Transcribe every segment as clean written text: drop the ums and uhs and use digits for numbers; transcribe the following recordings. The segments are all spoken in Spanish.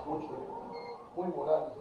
Muy moral.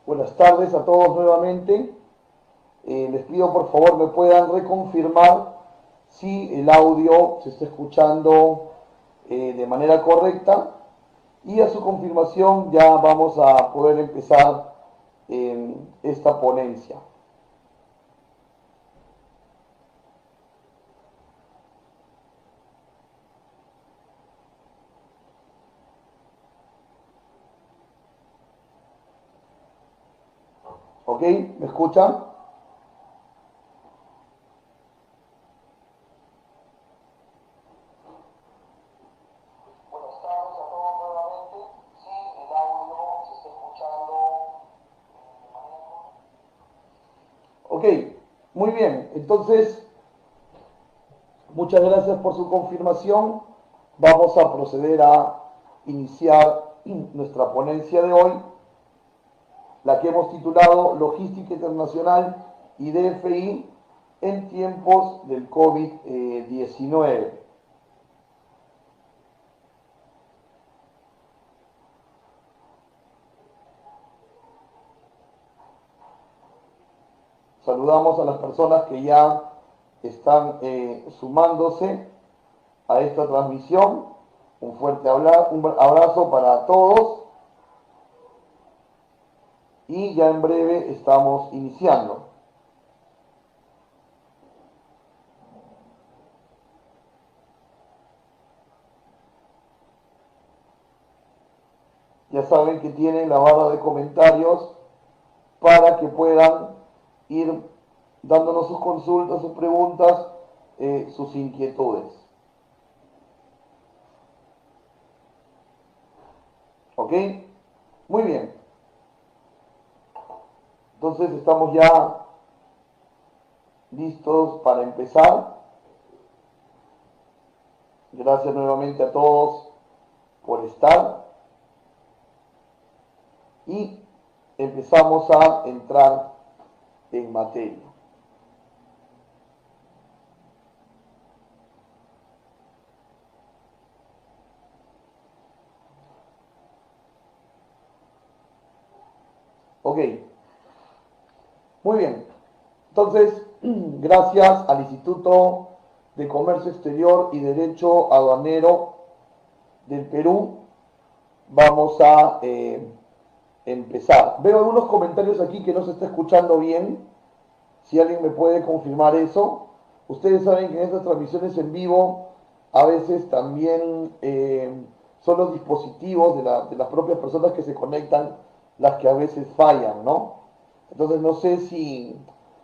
Buenas tardes a todos nuevamente. Les pido por favor me puedan reconfirmar si el audio se está escuchando de manera correcta, y a su confirmación ya vamos a poder empezar esta ponencia. ¿Ok? ¿Me escuchan? Ok, muy bien. Entonces, muchas gracias por su confirmación. Vamos a proceder a iniciar nuestra ponencia de hoy, la que hemos titulado Logística Internacional y DFI en tiempos del COVID-19. Saludamos a las personas que ya están sumándose a esta transmisión. Un fuerte abrazo para todos. Y ya en breve estamos iniciando. Ya saben que tienen la barra de comentarios para que puedan ir dándonos sus consultas, sus preguntas, sus inquietudes. ¿Ok? Muy bien. Entonces estamos ya listos para empezar. Gracias nuevamente a todos por estar. Y empezamos a entrar en materia. Ok, muy bien. Entonces, gracias al Instituto de Comercio Exterior y Derecho Aduanero del Perú, vamos a empezar. Veo algunos comentarios aquí que no se está escuchando bien. Si alguien me puede confirmar eso. Ustedes saben que en estas transmisiones en vivo a veces también son los dispositivos de las propias personas que se conectan las que a veces fallan, ¿no? Entonces no sé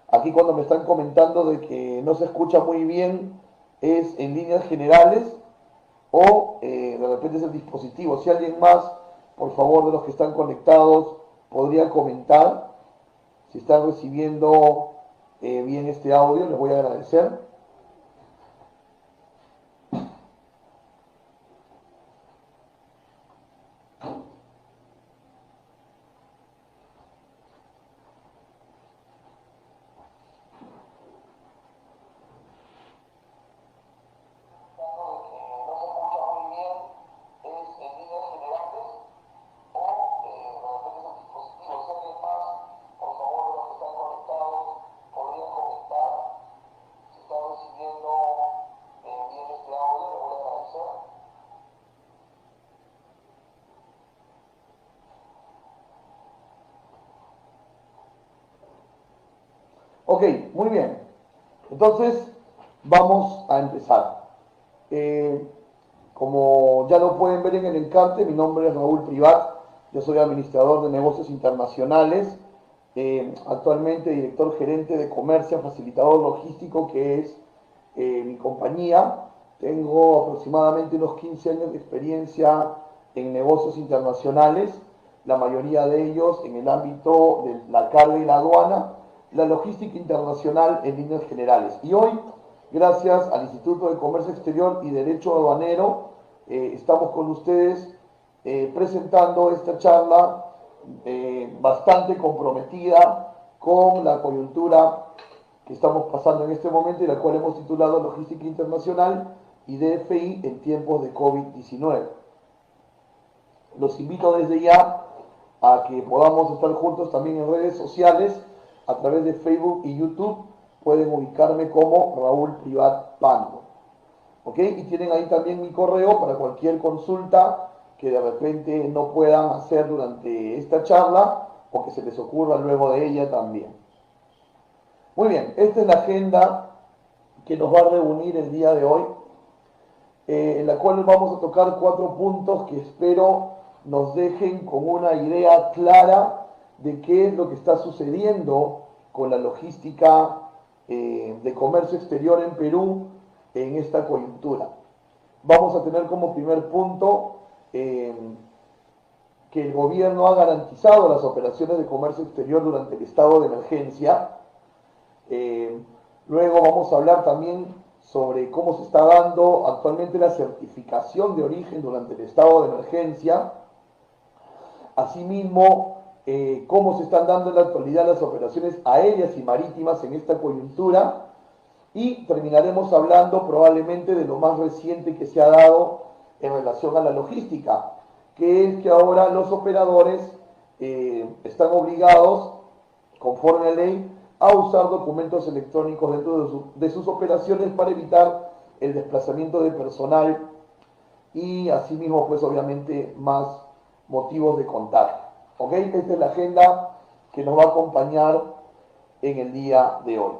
Aquí cuando me están comentando de que no se escucha muy bien es en líneas generales o de repente es el dispositivo. Si alguien más, por favor, de los que están conectados, podría comentar si están recibiendo bien este audio, les voy a agradecer. Ok, muy bien. Entonces, vamos a empezar. Eh, Como ya lo pueden ver en el encarte, mi nombre es Raúl Privat, yo soy administrador de negocios internacionales, actualmente director gerente de comercio, facilitador logístico, que es mi compañía. Tengo aproximadamente unos 15 años de experiencia en negocios internacionales, la mayoría de ellos en el ámbito de la carga y la aduana, la logística internacional en líneas generales. Y hoy, gracias al Instituto de Comercio Exterior y Derecho Aduanero, estamos con ustedes presentando esta charla bastante comprometida con la coyuntura que estamos pasando en este momento y la cual hemos titulado Logística Internacional y DFI en tiempos de COVID-19. Los invito desde ya a que podamos estar juntos también en redes sociales a través de Facebook y YouTube. Pueden ubicarme como Raúl Privat Pando. ¿Ok? Y tienen ahí también mi correo para cualquier consulta que de repente no puedan hacer durante esta charla o que se les ocurra luego de ella también. Muy bien, esta es la agenda que nos va a reunir el día de hoy, en la cual vamos a tocar 4 puntos que espero nos dejen con una idea clara de qué es lo que está sucediendo con la logística de comercio exterior en Perú en esta coyuntura. Vamos a tener como primer punto que el gobierno ha garantizado las operaciones de comercio exterior durante el estado de emergencia. Luego vamos a hablar también sobre cómo se está dando actualmente la certificación de origen durante el estado de emergencia. Asimismo, cómo se están dando en la actualidad las operaciones aéreas y marítimas en esta coyuntura. Y terminaremos hablando probablemente de lo más reciente que se ha dado en relación a la logística, que es que ahora los operadores están obligados, conforme a ley, a usar documentos electrónicos dentro de sus operaciones para evitar el desplazamiento de personal y asimismo, pues obviamente, más motivos de contagio. ¿Ok? Esta es la agenda que nos va a acompañar en el día de hoy.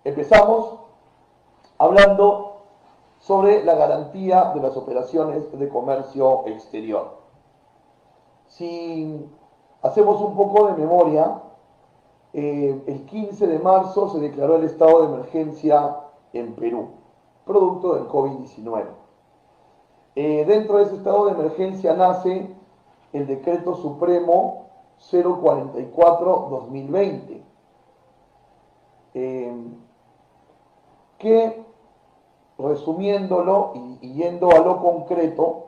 Empezamos hablando sobre la garantía de las operaciones de comercio exterior. Si hacemos un poco de memoria, el 15 de marzo se declaró el estado de emergencia en Perú, producto del COVID-19. Dentro de ese estado de emergencia nace el Decreto Supremo 044-2020, que, resumiéndolo y yendo a lo concreto,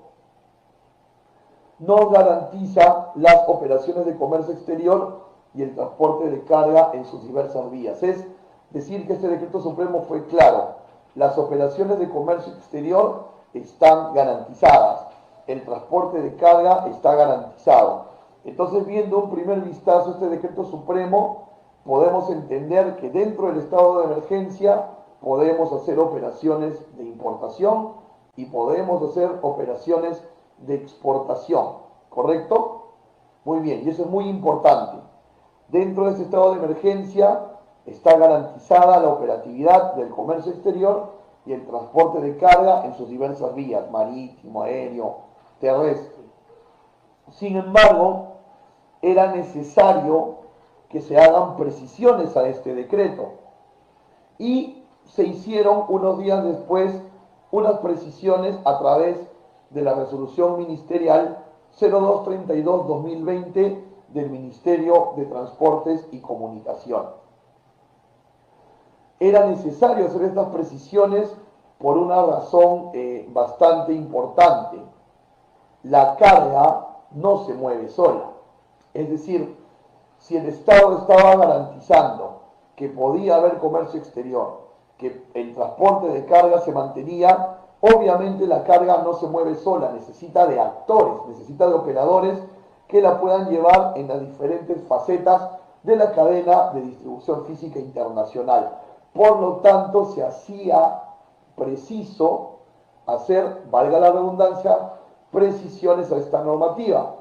nos garantiza las operaciones de comercio exterior y el transporte de carga en sus diversas vías. Es decir, que este decreto supremo fue claro: las operaciones de comercio exterior están garantizadas, el transporte de carga está garantizado. Entonces, viendo un primer vistazo a este decreto supremo, podemos entender que dentro del estado de emergencia podemos hacer operaciones de importación y podemos hacer operaciones de exportación, ¿correcto? Muy bien, y eso es muy importante. Dentro de ese estado de emergencia está garantizada la operatividad del comercio exterior y el transporte de carga en sus diversas vías, marítimo, aéreo, terrestre. Sin embargo, era necesario que se hagan precisiones a este decreto. Y se hicieron unos días después unas precisiones a través de la resolución ministerial 0232-2020 del Ministerio de Transportes y Comunicación. Era necesario hacer estas precisiones por una razón bastante importante. La carga no se mueve sola. Es decir, si el Estado estaba garantizando que podía haber comercio exterior, que el transporte de carga se mantenía, obviamente la carga no se mueve sola, necesita de actores, necesita de operadores que la puedan llevar en las diferentes facetas de la cadena de distribución física internacional. Por lo tanto, se hacía preciso hacer, valga la redundancia, precisiones a esta normativa.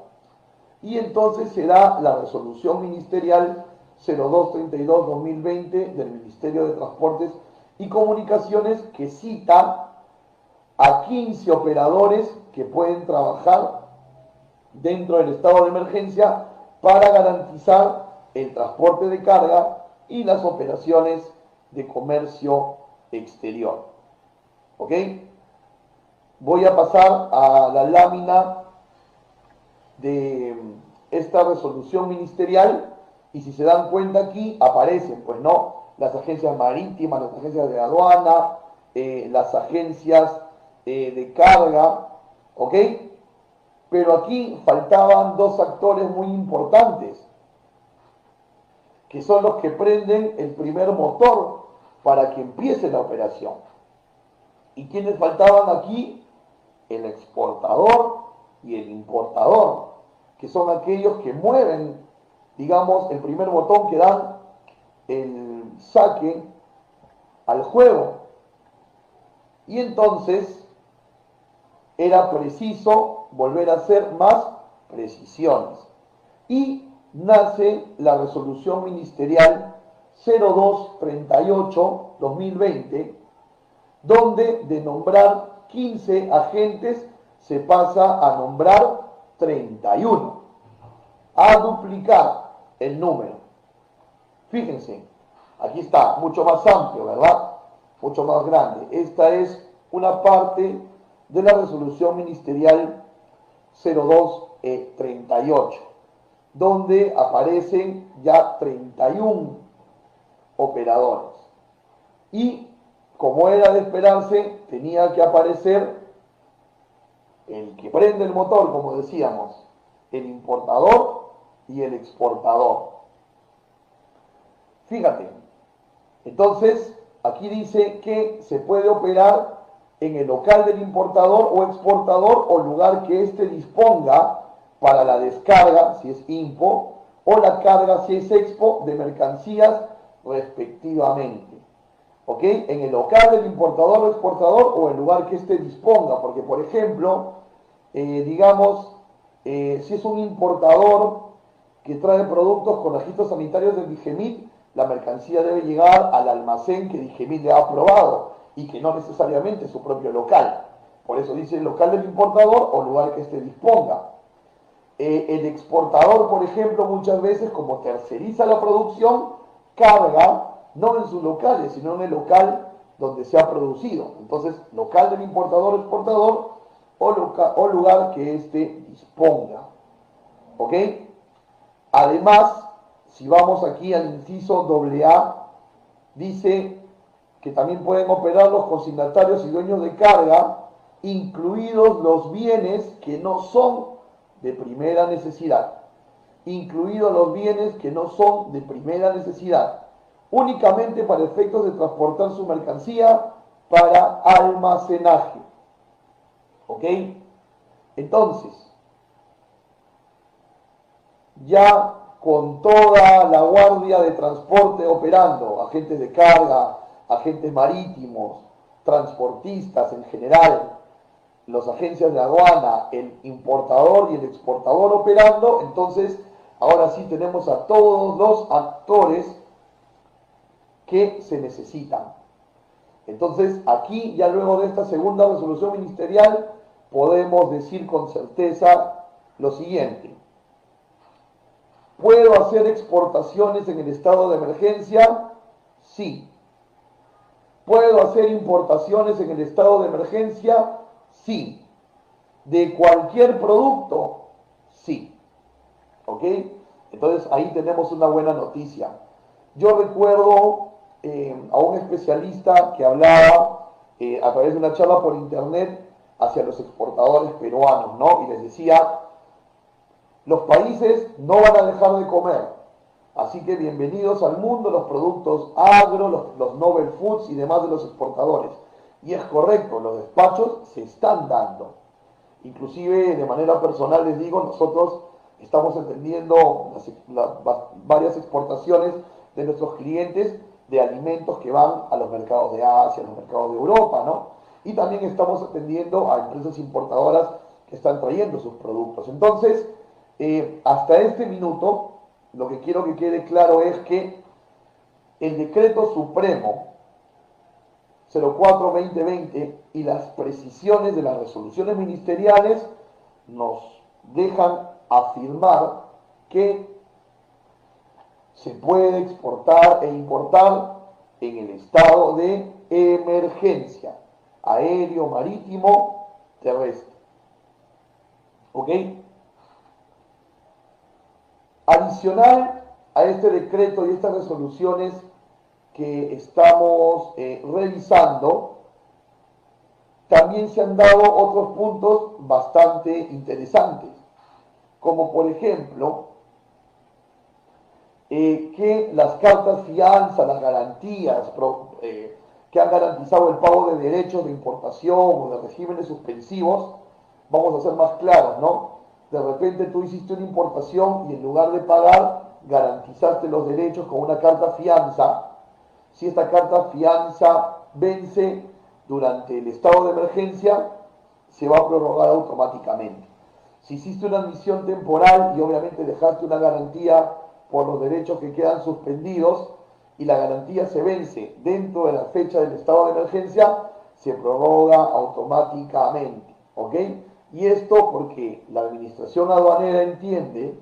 Y entonces se da la resolución ministerial 0232-2020 del Ministerio de Transportes y Comunicaciones, que cita a 15 operadores que pueden trabajar dentro del estado de emergencia para garantizar el transporte de carga y las operaciones de comercio exterior. ¿Ok? Voy a pasar a la lámina de esta resolución ministerial, y si se dan cuenta aquí aparecen, pues no, las agencias marítimas, las agencias de aduana, las agencias de carga, ¿ok? Pero aquí faltaban dos actores muy importantes, que son los que prenden el primer motor para que empiece la operación. ¿Y quiénes faltaban aquí? El exportador y el importador, que son aquellos que mueven, digamos, el primer botón que dan el saque al juego. Y entonces era preciso volver a hacer más precisiones. Y nace la resolución ministerial 0238-2020, donde de nombrar 15 agentes se pasa a nombrar 31, a duplicar el número. Fíjense, aquí está, mucho más amplio, ¿verdad? Mucho más grande. Esta es una parte de la resolución ministerial 0238, donde aparecen ya 31 operadores. Y como era de esperarse, tenía que aparecer el que prende el motor, como decíamos, el importador y el exportador. Fíjate, entonces aquí dice que se puede operar en el local del importador o exportador o lugar que éste disponga para la descarga, si es IMPO, o la carga, si es EXPO, de mercancías respectivamente. ¿Ok? En el local del importador o exportador o el lugar que éste disponga, porque por ejemplo, digamos, si es un importador que trae productos con registros sanitarios del DIGEMIT, la mercancía debe llegar al almacén que DIGEMIT le ha aprobado y que no necesariamente es su propio local. Por eso dice el local del importador o lugar que éste disponga. El exportador, por ejemplo, muchas veces, como terceriza la producción, carga no en sus locales, sino en el local donde se ha producido. Entonces, local del importador o exportador o lugar que éste disponga. ¿Ok? Además, si vamos aquí al inciso AA, dice que también pueden operar los consignatarios y dueños de carga, incluidos los bienes que no son de primera necesidad. Incluidos los bienes que no son de primera necesidad, únicamente para efectos de transportar su mercancía para almacenaje. ¿Ok? Entonces, ya con toda la guardia de transporte operando, agentes de carga, agentes marítimos, transportistas en general, las agencias de aduana, el importador y el exportador operando, entonces ahora sí tenemos a todos los actores que se necesitan. Entonces aquí ya luego de esta segunda resolución ministerial podemos decir con certeza lo siguiente. ¿Puedo hacer exportaciones en el estado de emergencia? Sí. ¿Puedo hacer importaciones en el estado de emergencia? Sí. ¿De cualquier producto? Sí. ¿Ok? Entonces ahí tenemos una buena noticia. Yo recuerdo a un especialista que hablaba a través de una charla por internet hacia los exportadores peruanos, ¿no? Y les decía, los países no van a dejar de comer, así que bienvenidos al mundo los productos agro, los novel foods y demás de los exportadores. Y es correcto, los despachos se están dando. Inclusive de manera personal les digo, nosotros estamos entendiendo varias exportaciones de nuestros clientes de alimentos que van a los mercados de Asia, a los mercados de Europa, ¿no? Y también estamos atendiendo a empresas importadoras que están trayendo sus productos. Entonces, hasta este minuto, lo que quiero que quede claro es que el decreto supremo 04-2020 y las precisiones de las resoluciones ministeriales nos dejan afirmar que se puede exportar e importar en el estado de emergencia, aéreo, marítimo, terrestre. ¿Ok? Adicional a este decreto y estas resoluciones que estamos revisando, también se han dado otros puntos bastante interesantes, como por ejemplo que las cartas fianza, las garantías que han garantizado el pago de derechos de importación o de regímenes suspensivos, vamos a ser más claros, ¿no? De repente tú hiciste una importación y en lugar de pagar, garantizaste los derechos con una carta fianza. Si esta carta fianza vence durante el estado de emergencia, se va a prorrogar automáticamente. Si hiciste una admisión temporal y obviamente dejaste una garantía por los derechos que quedan suspendidos y la garantía se vence dentro de la fecha del estado de emergencia, se prorroga automáticamente. ¿Ok? Y esto porque la administración aduanera entiende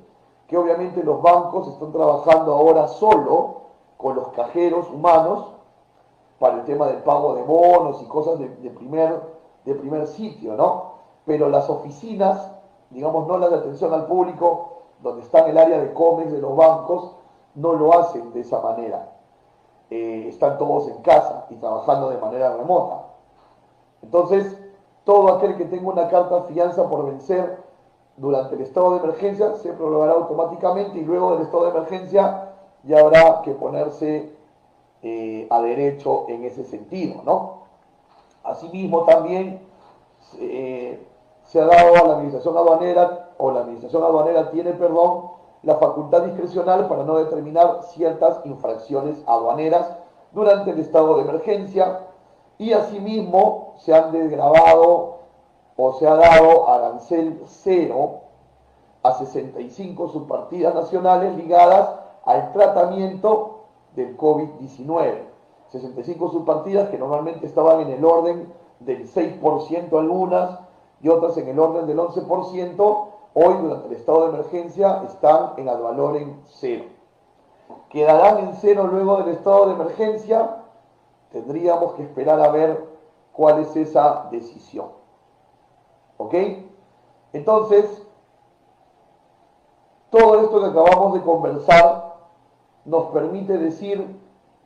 que obviamente los bancos están trabajando ahora solo con los cajeros humanos para el tema del pago de bonos y cosas de primer sitio, ¿no? Pero las oficinas, digamos, no las de atención al público, donde está en el área de COMEX de los bancos, no lo hacen de esa manera. Están todos en casa y trabajando de manera remota. Entonces, todo aquel que tenga una carta fianza por vencer durante el estado de emergencia se prorrogará automáticamente y luego del estado de emergencia ya habrá que ponerse a derecho en ese sentido, ¿no? Asimismo también se ha dado a la administración aduanera, o la administración aduanera tiene, perdón, la facultad discrecional para no determinar ciertas infracciones aduaneras durante el estado de emergencia y asimismo se han desgravado o se ha dado arancel cero a 65 subpartidas nacionales ligadas al tratamiento del COVID-19. 65 subpartidas que normalmente estaban en el orden del 6% algunas y otras en el orden del 11%, hoy durante el estado de emergencia están en el valor en cero. ¿Quedarán en cero luego del estado de emergencia? Tendríamos que esperar a ver cuál es esa decisión. ¿Ok? Entonces, todo esto que acabamos de conversar nos permite decir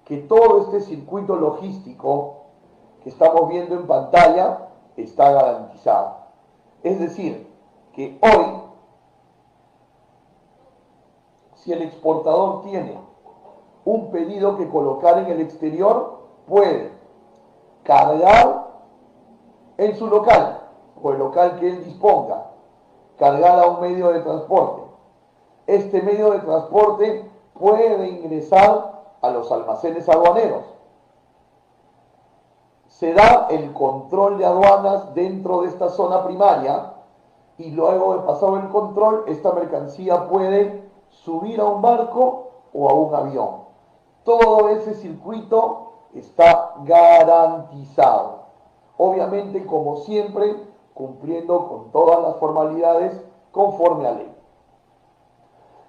que todo este circuito logístico que estamos viendo en pantalla está garantizado. Es decir, que hoy, si el exportador tiene un pedido que colocar en el exterior, puede cargar en su local o el local que él disponga, cargar a un medio de transporte. Este medio de transporte puede ingresar a los almacenes aduaneros. Se da el control de aduanas dentro de esta zona primaria y luego de pasado el control, esta mercancía puede subir a un barco o a un avión. Todo ese circuito está garantizado. Obviamente, como siempre, cumpliendo con todas las formalidades conforme a ley.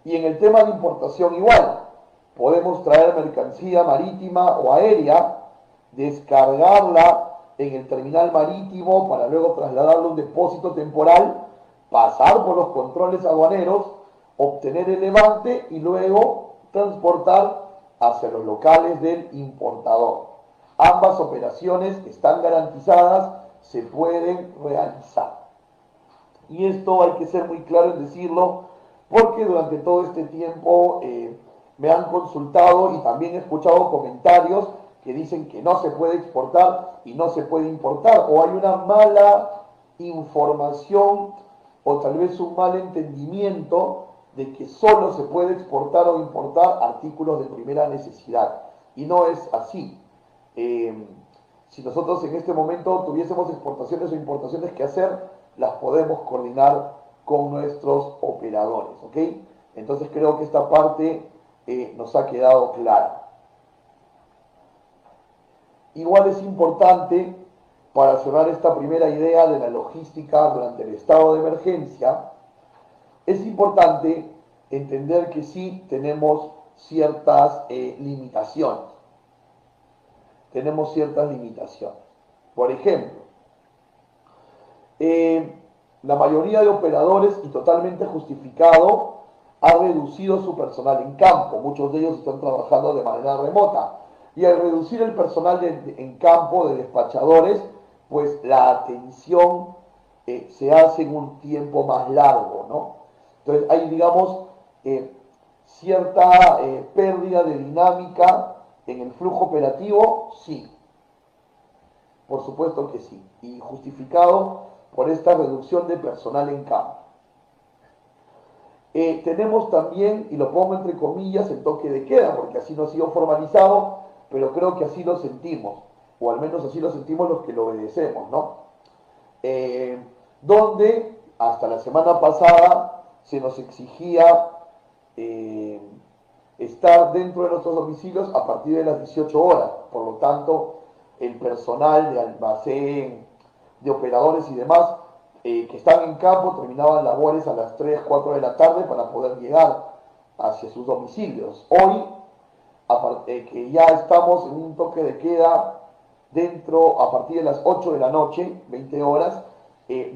Y en el tema de importación igual, podemos traer mercancía marítima o aérea, descargarla en el terminal marítimo para luego trasladarlo a un depósito temporal, pasar por los controles aduaneros, obtener el levante y luego transportar hacia los locales del importador. Ambas operaciones están garantizadas, se pueden realizar. Y esto hay que ser muy claro en decirlo, porque durante todo este tiempo me han consultado y también he escuchado comentarios que dicen que no se puede exportar y no se puede importar, o hay una mala información o tal vez un mal entendimiento de que solo se puede exportar o importar artículos de primera necesidad. Y no es así. Si nosotros en este momento tuviésemos exportaciones o importaciones que hacer, las podemos coordinar con nuestros operadores, ¿ok? Entonces creo que esta parte nos ha quedado clara. Igual es importante, para cerrar esta primera idea de la logística durante el estado de emergencia, es importante entender que sí tenemos ciertas limitaciones. Tenemos ciertas limitaciones. Por ejemplo, la mayoría de operadores, y totalmente justificado, ha reducido su personal en campo. Muchos de ellos están trabajando de manera remota. Y al reducir el personal en campo de despachadores, pues la atención se hace en un tiempo más largo, ¿no? Entonces hay, digamos, cierta pérdida de dinámica en el flujo operativo, sí. Por supuesto que sí. Y justificado por esta reducción de personal en campo. Tenemos también, y lo pongo entre comillas, el toque de queda, porque así no ha sido formalizado, pero creo que así lo sentimos, o al menos así lo sentimos los que lo obedecemos, ¿no? Donde hasta la semana pasada se nos exigía estar dentro de nuestros domicilios a partir de las 18 horas. Por lo tanto, el personal de almacén, de operadores y demás que están en campo terminaban labores a las 3, 4 de la tarde para poder llegar hacia sus domicilios. Hoy, que ya estamos en un toque de queda dentro a partir de las 8 de la noche, 20 horas,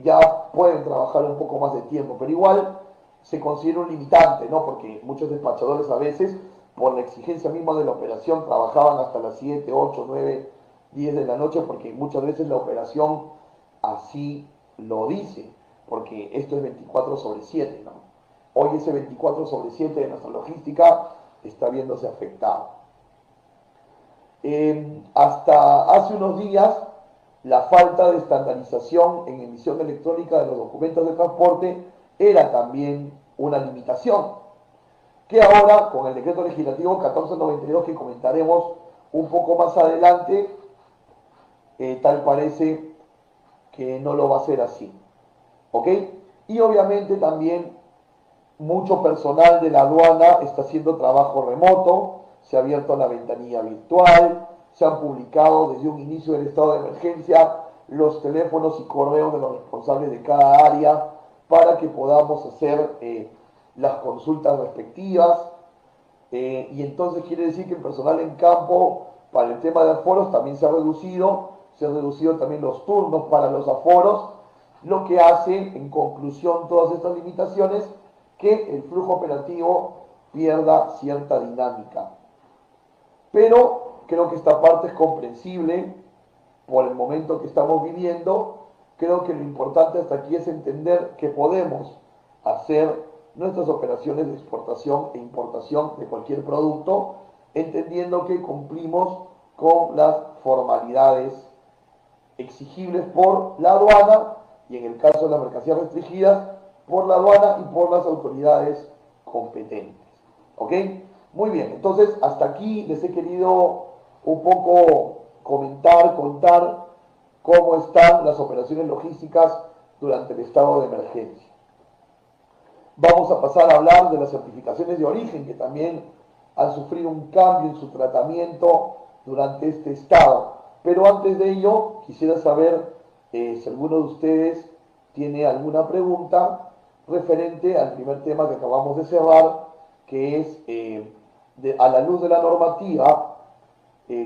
ya pueden trabajar un poco más de tiempo, pero igual se considera un limitante, ¿no? Porque muchos despachadores a veces, por la exigencia misma de la operación, trabajaban hasta las 7, 8, 9, 10 de la noche, porque muchas veces la operación así lo dice, porque esto es 24/7, ¿no? Hoy ese 24/7 de nuestra logística está viéndose afectado. Hasta hace unos días, la falta de estandarización en emisión electrónica de los documentos de transporte era también una limitación, que ahora, con el decreto legislativo 1492 que comentaremos un poco más adelante, tal parece que no lo va a hacer así. ¿Ok? Y obviamente también mucho personal de la aduana está haciendo trabajo remoto, se ha abierto la ventanilla virtual, se han publicado desde un inicio del estado de emergencia los teléfonos y correos de los responsables de cada área para que podamos hacer las consultas respectivas. Y entonces quiere decir que el personal en campo para el tema de aforos también se han reducido también los turnos para los aforos, lo que hace en conclusión todas estas limitaciones que el flujo operativo pierda cierta dinámica. Pero creo que esta parte es comprensible por el momento que estamos viviendo. Creo que lo importante hasta aquí es entender que podemos hacer nuestras operaciones de exportación e importación de cualquier producto, entendiendo que cumplimos con las formalidades exigibles por la aduana y en el caso de las mercancías restringidas por la aduana y por las autoridades competentes. ¿Ok? Muy bien, entonces hasta aquí les he querido un poco contar cómo están las operaciones logísticas durante el estado de emergencia. Vamos a pasar a hablar de las certificaciones de origen, que también han sufrido un cambio en su tratamiento durante este estado. Pero antes de ello, quisiera saber si alguno de ustedes tiene alguna pregunta referente al primer tema que acabamos de cerrar, que es, a la luz de la normativa,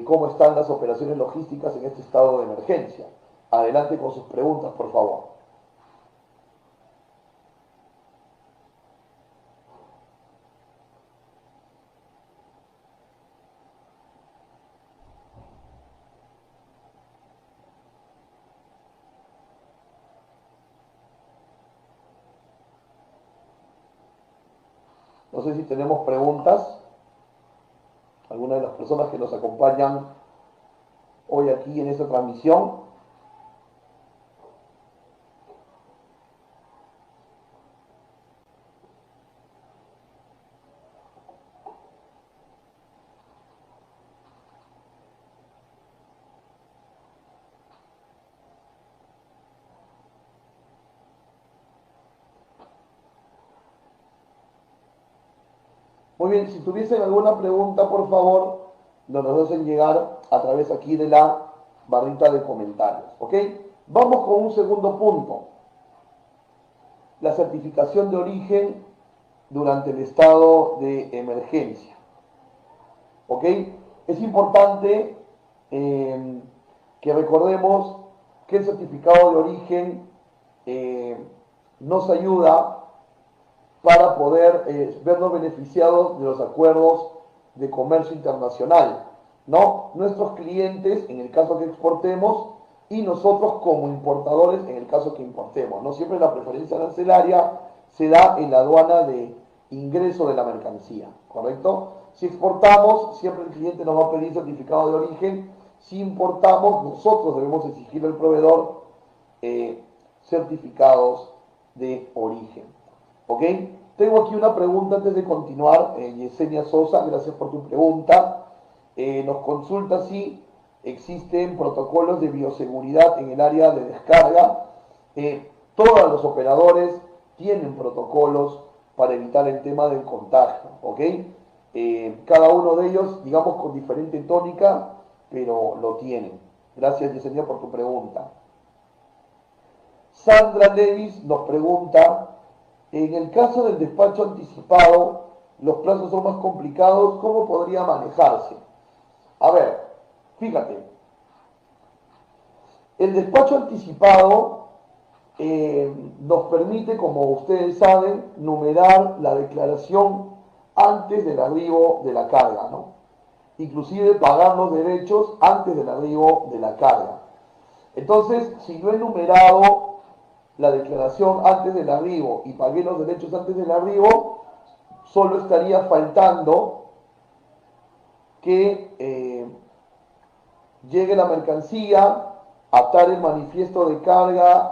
cómo están las operaciones logísticas en este estado de emergencia. Adelante con sus preguntas, por favor. No sé si tenemos preguntas. Algunas de las personas que nos acompañan hoy aquí en esta transmisión. Muy bien, si tuviesen alguna pregunta, por favor, nos las hacen llegar a través aquí de la barrita de comentarios, ¿ok? Vamos con un segundo punto, la certificación de origen durante el estado de emergencia, ¿ok? Es importante que recordemos que el certificado de origen nos ayuda para poder vernos beneficiados de los acuerdos de comercio internacional, ¿no? Nuestros clientes, en el caso que exportemos, y nosotros como importadores, en el caso que importemos, ¿no? Siempre la preferencia arancelaria se da en la aduana de ingreso de la mercancía, ¿correcto? Si exportamos, siempre el cliente nos va a pedir certificado de origen. Si importamos, nosotros debemos exigirle al proveedor certificados de origen. ¿Ok? Tengo aquí una pregunta antes de continuar. Yesenia Sosa, gracias por tu pregunta. Nos consulta si existen protocolos de bioseguridad en el área de descarga. Todos los operadores tienen protocolos para evitar el tema del contagio. ¿Ok? Cada uno de ellos, digamos, con diferente tónica, pero lo tienen. Gracias, Yesenia, por tu pregunta. Sandra Levis nos pregunta, en el caso del despacho anticipado, los plazos son más complicados, ¿cómo podría manejarse? A ver, fíjate, el despacho anticipado nos permite, como ustedes saben, numerar la declaración antes del arribo de la carga, ¿no? Inclusive pagar los derechos antes del arribo de la carga. Entonces, si no he numerado la declaración antes del arribo y pagué los derechos antes del arribo, solo estaría faltando que llegue la mercancía, atar el manifiesto de carga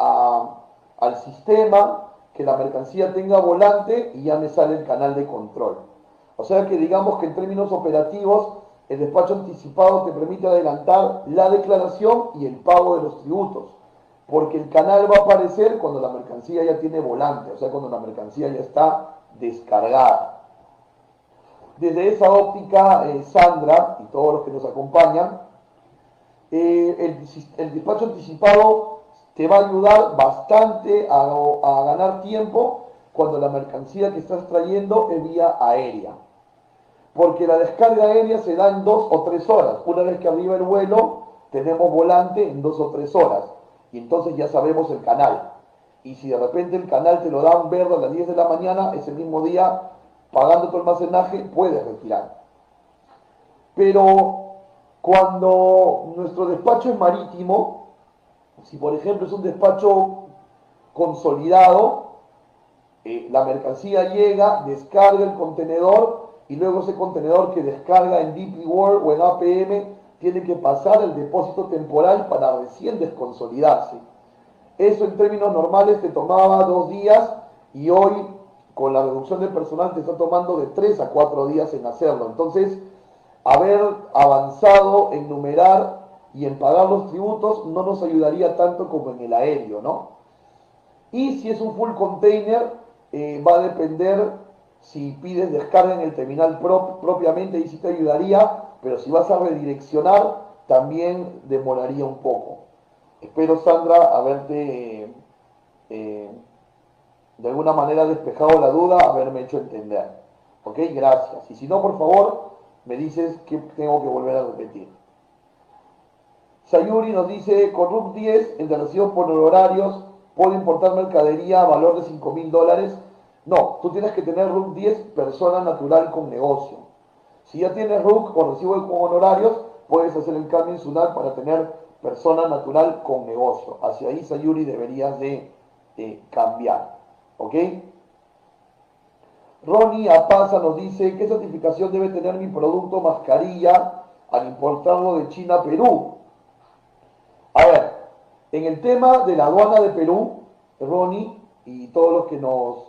al sistema, que la mercancía tenga volante y ya me sale el canal de control. O sea que digamos que en términos operativos el despacho anticipado te permite adelantar la declaración y el pago de los tributos, porque el canal va a aparecer cuando la mercancía ya tiene volante, o sea, cuando la mercancía ya está descargada. Desde esa óptica, Sandra y todos los que nos acompañan, el despacho anticipado te va a ayudar bastante a ganar tiempo cuando la mercancía que estás trayendo es vía aérea. Porque la descarga aérea se da en 2 o 3 horas. Una vez que arriba el vuelo, tenemos volante en 2 o 3 horas. Y entonces ya sabemos el canal. Y si de repente el canal te lo dan verde a las 10 de la mañana, ese mismo día, pagando tu almacenaje, puedes retirar. Pero cuando nuestro despacho es marítimo, si por ejemplo es un despacho consolidado, la mercancía llega, descarga el contenedor y luego ese contenedor que descarga en DP World o en APM tiene que pasar el depósito temporal para recién desconsolidarse. Eso en términos normales te tomaba 2 días y hoy con la reducción de personal te está tomando de 3 a 4 días en hacerlo. Entonces, haber avanzado en numerar y en pagar los tributos no nos ayudaría tanto como en el aéreo, ¿no? Y si es un full container, va a depender si pides descarga en el terminal propiamente, ahí sí te ayudaría, pero si vas a redireccionar, también demoraría un poco. Espero, Sandra, haberte de alguna manera despejado la duda, haberme hecho entender. Ok, gracias. Y si no, por favor, me dices que tengo que volver a repetir. Sayuri nos dice, con RUC 10, el de recibo por honorarios, ¿puedo importar mercadería a valor de $5.000? No, tú tienes que tener RUC 10 persona natural con negocio. Si ya tienes RUC con recibo con honorarios, puedes hacer el cambio en SUNAT para tener persona natural con negocio. Hacia ahí, Sayuri, deberías de cambiar. ¿Ok? Ronnie Apaza nos dice, ¿qué certificación debe tener mi producto mascarilla al importarlo de China a Perú? A ver, en el tema de la aduana de Perú, Ronnie y todos los que nos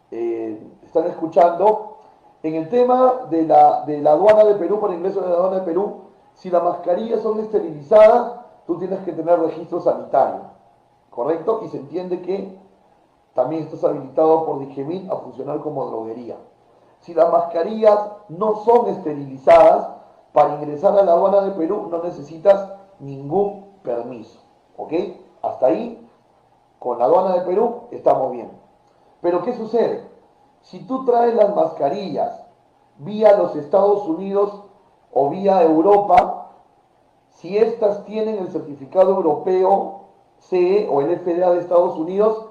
están escuchando, en el tema de la aduana de Perú, por ingreso de la aduana de Perú, si las mascarillas son esterilizadas, tú tienes que tener registro sanitario, ¿correcto? Y se entiende que también estás habilitado por Digemín a funcionar como droguería. Si las mascarillas no son esterilizadas, para ingresar a la aduana de Perú no necesitas ningún permiso. ¿Ok? Hasta ahí, con la aduana de Perú, estamos bien. Pero ¿qué sucede? Si tú traes las mascarillas vía los Estados Unidos o vía Europa, si estas tienen el certificado europeo CE o el FDA de Estados Unidos,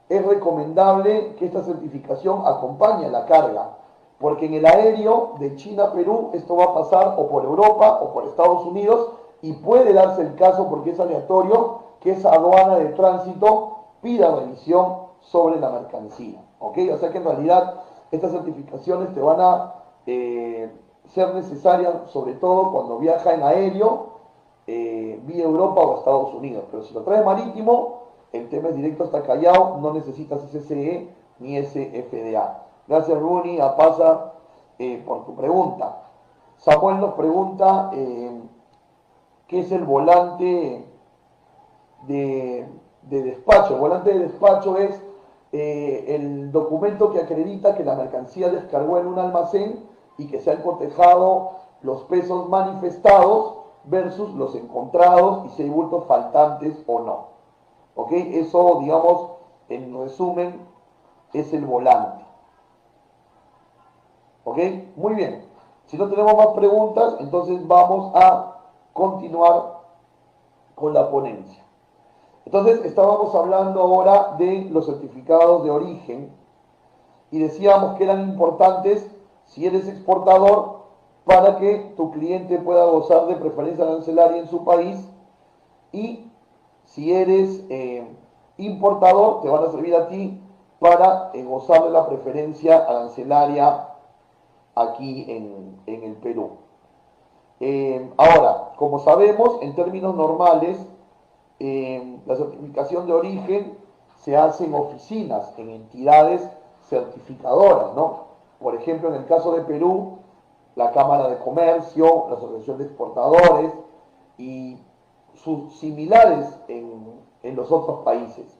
es recomendable que esta certificación acompañe a la carga, porque en el aéreo de China a Perú esto va a pasar o por Europa o por Estados Unidos y puede darse el caso, porque es aleatorio, que esa aduana de tránsito pida revisión sobre la mercancía. ¿Ok? O sea que en realidad estas certificaciones te van a ser necesarias sobre todo cuando viaja en aéreo vía Europa o Estados Unidos. Pero si lo traes marítimo, el tema es directo hasta Callao, no necesitas ese CE ni ese FDA. Gracias, Rooney, a Pasa, por tu pregunta. Samuel nos pregunta qué es el volante de despacho. El volante de despacho es el documento que acredita que la mercancía descargó en un almacén y que se han cotejado los pesos manifestados versus los encontrados y si hay bultos faltantes o no. ¿Ok? Eso, digamos, en resumen, es el volante. ¿Ok? Muy bien. Si no tenemos más preguntas, entonces vamos a continuar con la ponencia. Entonces, estábamos hablando ahora de los certificados de origen y decíamos que eran importantes si eres exportador para que tu cliente pueda gozar de preferencia arancelaria en su país y si eres importador te van a servir a ti para gozar de la preferencia arancelaria aquí en el Perú. Ahora, como sabemos, en términos normales, la certificación de origen se hace en oficinas, en entidades certificadoras, ¿no? Por ejemplo, en el caso de Perú, la Cámara de Comercio, la Asociación de Exportadores y sus similares en los otros países.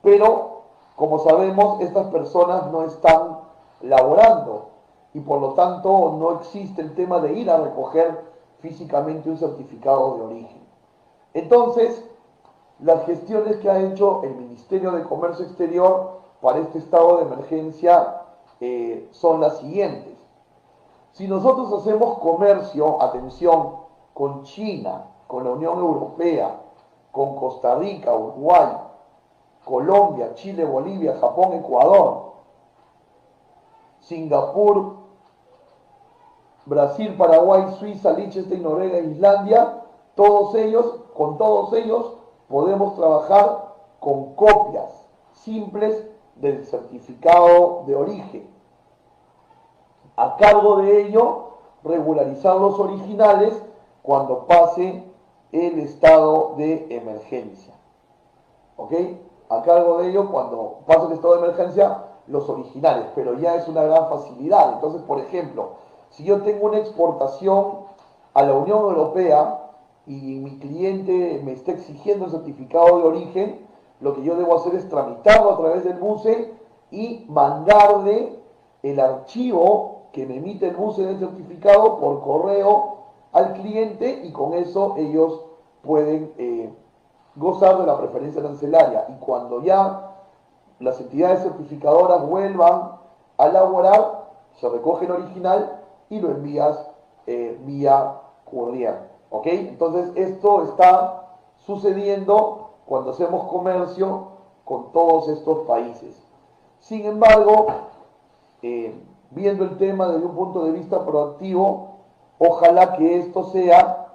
Pero, como sabemos, estas personas no están laborando y por lo tanto no existe el tema de ir a recoger físicamente un certificado de origen. Entonces, las gestiones que ha hecho el Ministerio de Comercio Exterior para este estado de emergencia son las siguientes. Si nosotros hacemos comercio, atención, con China, con la Unión Europea, con Costa Rica, Uruguay, Colombia, Chile, Bolivia, Japón, Ecuador, Singapur, Brasil, Paraguay, Suiza, Liechtenstein, Noruega, Islandia, con todos ellos podemos trabajar con copias simples del certificado de origen. A cargo de ello, regularizar los originales cuando pase el estado de emergencia. ¿Ok? A cargo de ello, cuando pase el estado de emergencia, los originales, pero ya es una gran facilidad. Entonces, por ejemplo, si yo tengo una exportación a la Unión Europea y mi cliente me está exigiendo el certificado de origen, lo que yo debo hacer es tramitarlo a través del BUCE y mandarle el archivo que me emite el BUCE del certificado por correo al cliente y con eso ellos pueden gozar de la preferencia arancelaria. Y cuando ya las entidades certificadoras vuelvan a elaborar, Se recoge el original y lo envías vía courier. ¿Ok? Entonces esto está sucediendo cuando hacemos comercio con todos estos países. Sin embargo, viendo el tema desde un punto de vista proactivo, ojalá que esto sea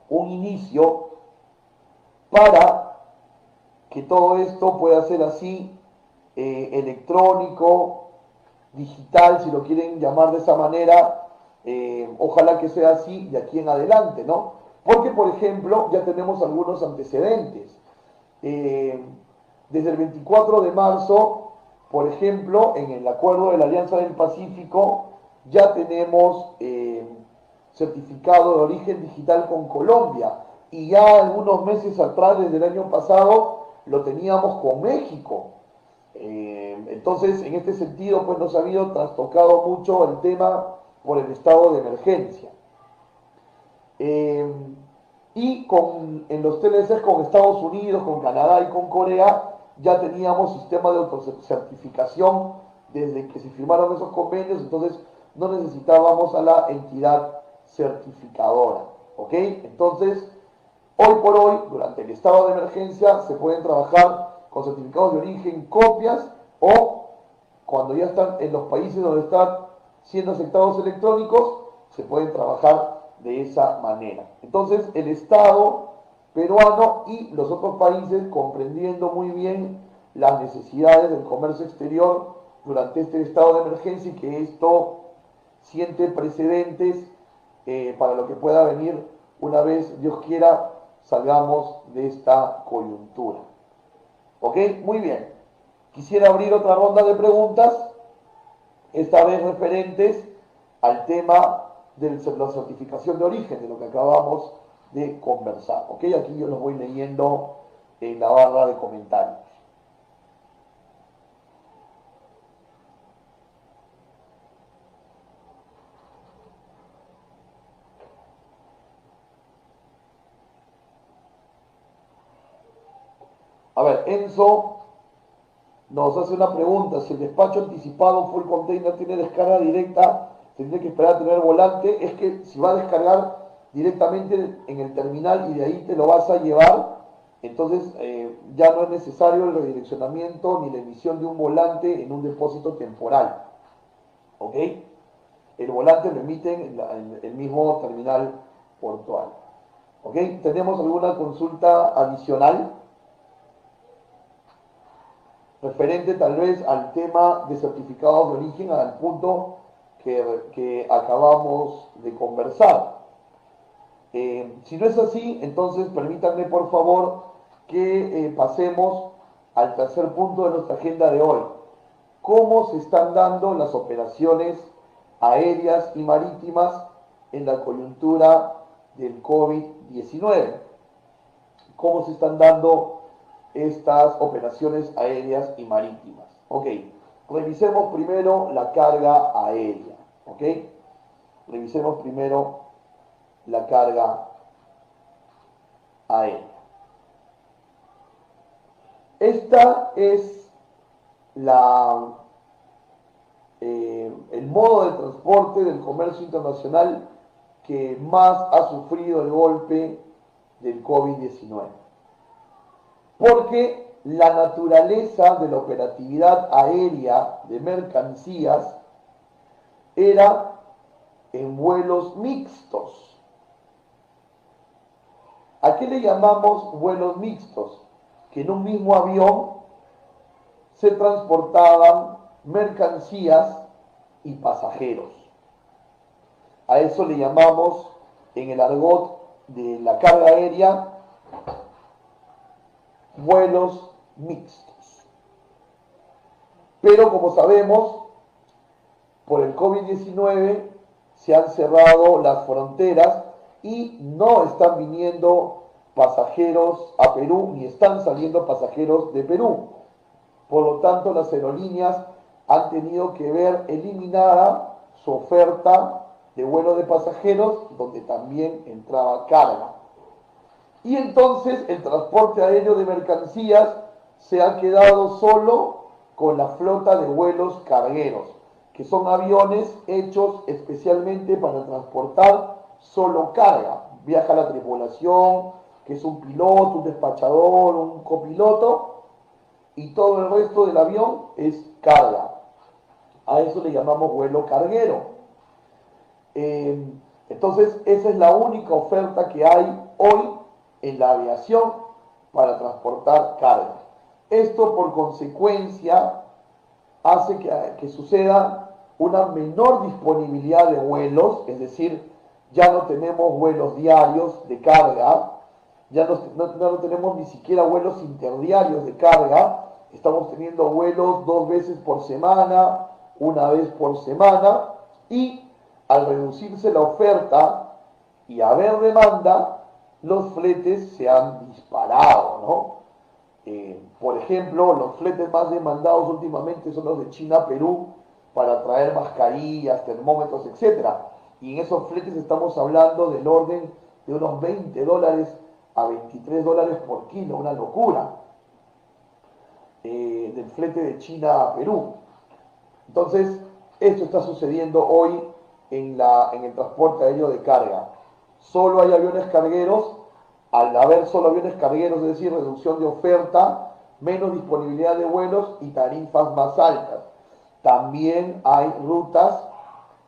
un inicio para que todo esto pueda ser así, electrónico, digital, si lo quieren llamar de esa manera, ojalá que sea así de aquí en adelante, ¿no? Porque, por ejemplo, ya tenemos algunos antecedentes. Desde el 24 de marzo, por ejemplo, en el acuerdo de la Alianza del Pacífico, ya tenemos certificado de origen digital con Colombia. Y ya algunos meses atrás, desde el año pasado, lo teníamos con México. Entonces, en este sentido, pues nos ha habido trastocado mucho el tema por el estado de emergencia. Y en los TLCs con Estados Unidos, con Canadá y con Corea, ya teníamos sistema de autocertificación desde que se firmaron esos convenios, entonces no necesitábamos a la entidad certificadora. ¿Ok? Entonces, hoy por hoy, durante el estado de emergencia, se pueden trabajar con certificados de origen, copias, o cuando ya están en los países donde están siendo aceptados electrónicos, se pueden trabajar de esa manera. Entonces, el Estado peruano y los otros países, comprendiendo muy bien las necesidades del comercio exterior durante este estado de emergencia, y que esto siente precedentes para lo que pueda venir una vez, Dios quiera, salgamos de esta coyuntura. ¿Ok? Muy bien. Quisiera abrir otra ronda de preguntas, esta vez referentes al tema de la certificación de origen, de lo que acabamos de conversar. ¿Ok? Aquí yo los voy leyendo en la barra de comentarios. A ver, Enzo nos hace una pregunta: si el despacho anticipado full container tiene descarga directa, tendría que esperar a tener volante. Es que si va a descargar directamente en el terminal y de ahí te lo vas a llevar, entonces ya no es necesario el redireccionamiento ni la emisión de un volante en un depósito temporal. ¿Ok? El volante lo emiten en el mismo terminal portuario. ¿Ok? ¿Tenemos alguna consulta adicional referente tal vez al tema de certificados de origen, al punto que acabamos de conversar? Si no es así, entonces permítanme por favor que pasemos al tercer punto de nuestra agenda de hoy. ¿Cómo se están dando las operaciones aéreas y marítimas en la coyuntura del COVID-19? ¿Cómo se están dando estas operaciones aéreas y marítimas? Ok, revisemos primero la carga aérea. Ok, revisemos primero la carga aérea. Esta es el modo de transporte del comercio internacional que más ha sufrido el golpe del COVID-19. Porque la naturaleza de la operatividad aérea de mercancías era en vuelos mixtos. ¿A qué le llamamos vuelos mixtos? Que en un mismo avión se transportaban mercancías y pasajeros. A eso le llamamos, en el argot de la carga aérea, vuelos mixtos. Pero como sabemos, por el COVID-19 se han cerrado las fronteras y no están viniendo pasajeros a Perú, ni están saliendo pasajeros de Perú. Por lo tanto, las aerolíneas han tenido que ver eliminada su oferta de vuelo de pasajeros, donde también entraba carga. Y entonces el transporte aéreo de mercancías se ha quedado solo con la flota de vuelos cargueros. que son aviones hechos especialmente para transportar solo carga. Viaja la tripulación, que es un piloto, un despachador, un copiloto, y todo el resto del avión es carga. A eso le llamamos vuelo carguero. Eh, entonces, esa es la única oferta que hay hoy en la aviación para transportar carga. Esto, por consecuencia, hace que suceda una menor disponibilidad de vuelos, es decir, ya no tenemos vuelos diarios de carga, ya no tenemos ni siquiera vuelos interdiarios de carga, estamos teniendo vuelos 2 veces por semana, 1 vez por semana, y al reducirse la oferta y haber demanda, los fletes se han disparado, ¿no? Por ejemplo, los fletes más demandados últimamente son los de China a Perú para traer mascarillas, termómetros, etcétera. Y en esos fletes estamos hablando del orden de unos $20 a $23 por kilo, una locura, del flete de China a Perú. Entonces, esto está sucediendo hoy en el transporte aéreo de carga. Solo hay aviones cargueros. Al haber solo aviones cargueros, es decir, reducción de oferta, menos disponibilidad de vuelos y tarifas más altas. También hay rutas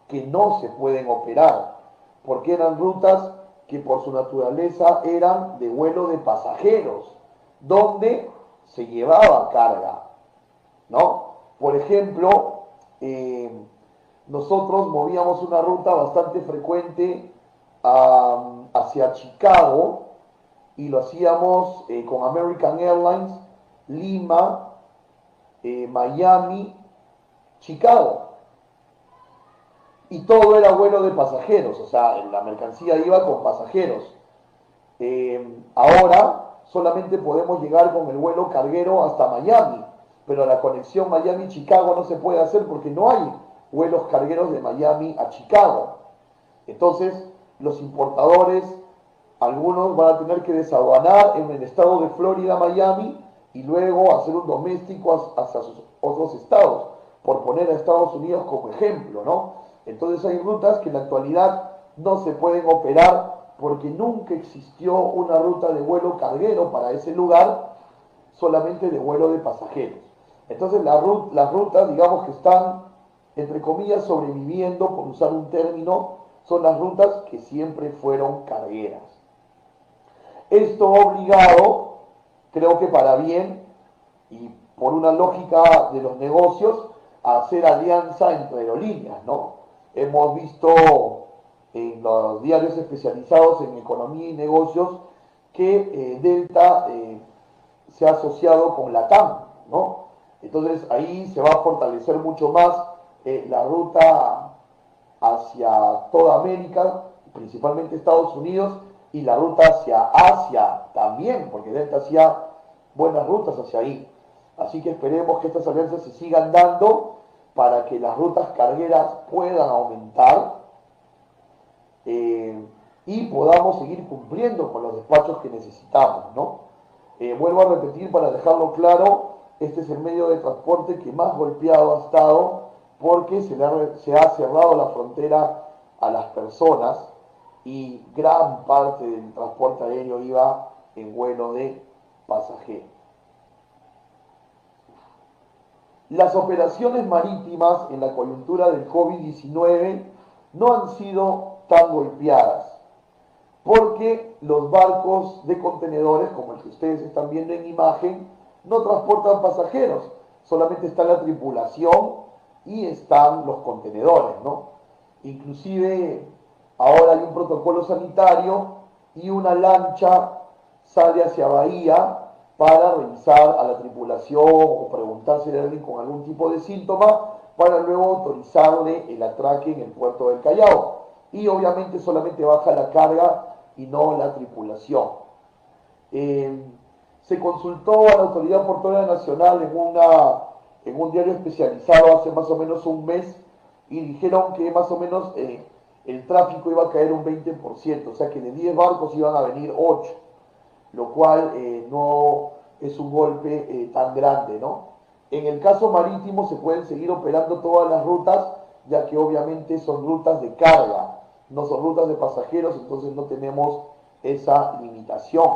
que no se pueden operar, porque eran rutas que por su naturaleza eran de vuelo de pasajeros, donde se llevaba carga, ¿no? Por ejemplo, nosotros movíamos una ruta bastante frecuente hacia Chicago y lo hacíamos con American Airlines, Lima, Miami, Chicago. Y todo era vuelo de pasajeros, o sea, la mercancía iba con pasajeros. Ahora solamente podemos llegar con el vuelo carguero hasta Miami, pero la conexión Miami-Chicago no se puede hacer porque no hay vuelos cargueros de Miami a Chicago. Entonces, los importadores, algunos van a tener que desaduanar en el estado de Florida, Miami, y luego hacer un doméstico hacia sus otros estados, por poner a Estados Unidos como ejemplo, ¿no? Entonces hay rutas que en la actualidad no se pueden operar porque nunca existió una ruta de vuelo carguero para ese lugar, solamente de vuelo de pasajeros. Entonces las rutas, digamos que están, entre comillas, sobreviviendo, por usar un término, son las rutas que siempre fueron cargueras. Esto ha obligado, creo que para bien y por una lógica de los negocios, a hacer alianza entre aerolíneas, ¿no? Hemos visto en los diarios especializados en economía y negocios que Delta se ha asociado con LATAM, ¿no? Entonces ahí se va a fortalecer mucho más la ruta hacia toda América, principalmente Estados Unidos, y la ruta hacia Asia también, porque Delta hacía buenas rutas hacia ahí. Así que esperemos que estas alianzas se sigan dando para que las rutas cargueras puedan aumentar y podamos seguir cumpliendo con los despachos que necesitamos, ¿no? Vuelvo a repetir para dejarlo claro, este es el medio de transporte que más golpeado ha estado porque se ha cerrado la frontera a las personas y gran parte del transporte aéreo iba en vuelo de pasajeros. Las operaciones marítimas en la coyuntura del COVID-19 no han sido tan golpeadas porque los barcos de contenedores, como el que ustedes están viendo en imagen, no transportan pasajeros, solamente está la tripulación y están los contenedores, ¿no? Inclusive ahora hay un protocolo sanitario y una lancha sale hacia Bahía para revisar a la tripulación o preguntar si hay alguien con algún tipo de síntoma para luego autorizarle el atraque en el puerto del Callao. Y obviamente solamente baja la carga y no la tripulación. Se consultó a la Autoridad Portuaria Nacional en un diario especializado hace más o menos un mes y dijeron que más o menos el tráfico iba a caer un 20%, o sea que de 10 barcos iban a venir 8, lo cual no es un golpe tan grande, ¿no? En el caso marítimo se pueden seguir operando todas las rutas, ya que obviamente son rutas de carga, no son rutas de pasajeros, entonces no tenemos esa limitación.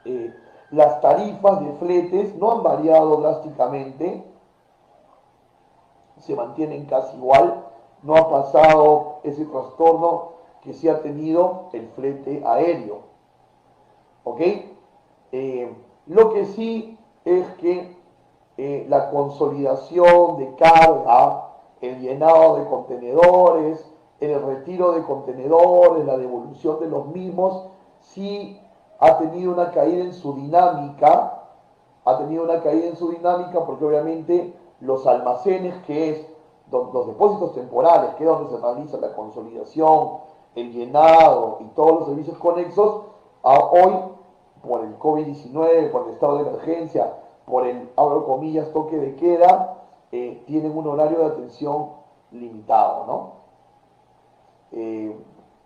Eh, las tarifas de fletes no han variado drásticamente, se mantienen casi igual, no ha pasado ese trastorno que sí ha tenido el flete aéreo. ¿Ok? Lo que sí es que la consolidación de carga, el llenado de contenedores, el retiro de contenedores, la devolución de los mismos, sí ha tenido una caída en su dinámica, porque obviamente los almacenes, que es los depósitos temporales, que es donde se realiza la consolidación, el llenado y todos los servicios conexos, hoy, por el COVID-19, por el estado de emergencia, por el, abro comillas, toque de queda, tienen un horario de atención limitado, ¿no?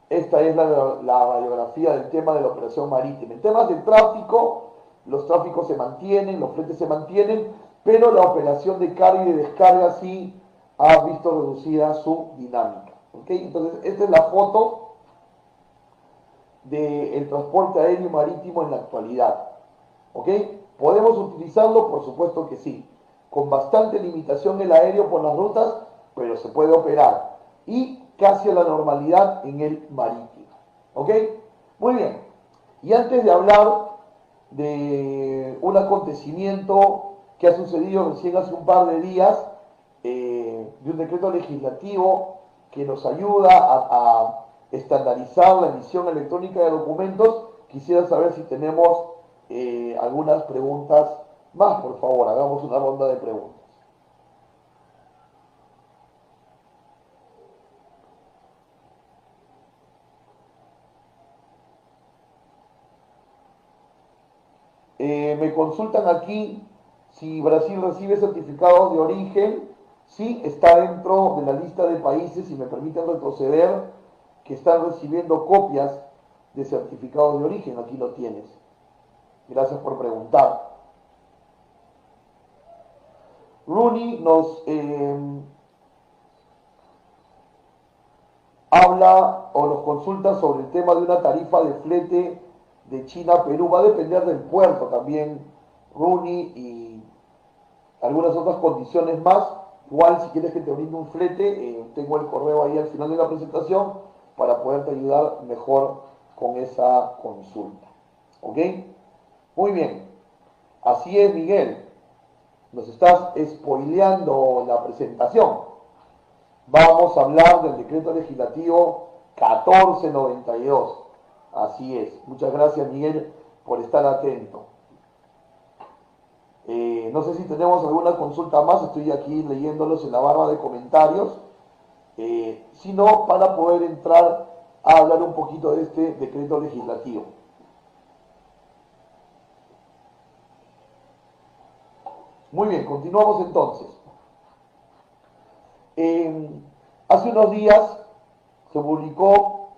Esta es la radiografía del tema de la operación marítima. En temas de tráfico, los tráficos se mantienen, los fletes se mantienen, pero la operación de carga y de descarga sí ha visto reducida su dinámica. ¿Okay? Entonces, esta es la foto del transporte aéreo y marítimo en la actualidad. ¿Ok? ¿Podemos utilizarlo? Por supuesto que sí. Con bastante limitación el aéreo por las rutas, pero se puede operar. Y casi a la normalidad en el marítimo. ¿Ok? Muy bien. Y antes de hablar de un acontecimiento que ha sucedido recién hace un par de días, de un decreto legislativo que nos ayuda a estandarizar la emisión electrónica de documentos, quisiera saber si tenemos algunas preguntas más. Por favor, hagamos una ronda de preguntas. Me consultan aquí si Brasil recibe certificados de origen. Sí, está dentro de la lista de países, si me permiten retroceder, que están recibiendo copias de certificados de origen. Aquí lo tienes. Gracias por preguntar. Rooney nos habla o nos consulta sobre el tema de una tarifa de flete de China a Perú. Va a depender del puerto también, Rooney, y algunas otras condiciones más. Igual, si quieres que te brinde un flete, tengo el correo ahí al final de la presentación para poderte ayudar mejor con esa consulta. ¿Ok? Muy bien. Así es, Miguel. Nos estás spoileando la presentación. Vamos a hablar del decreto legislativo 1492. Así es. Muchas gracias, Miguel, por estar atento. No sé si tenemos alguna consulta más. Estoy aquí leyéndolos en la barra de comentarios. Si no, para poder entrar a hablar un poquito de este decreto legislativo. Muy bien, continuamos entonces. Hace unos días se publicó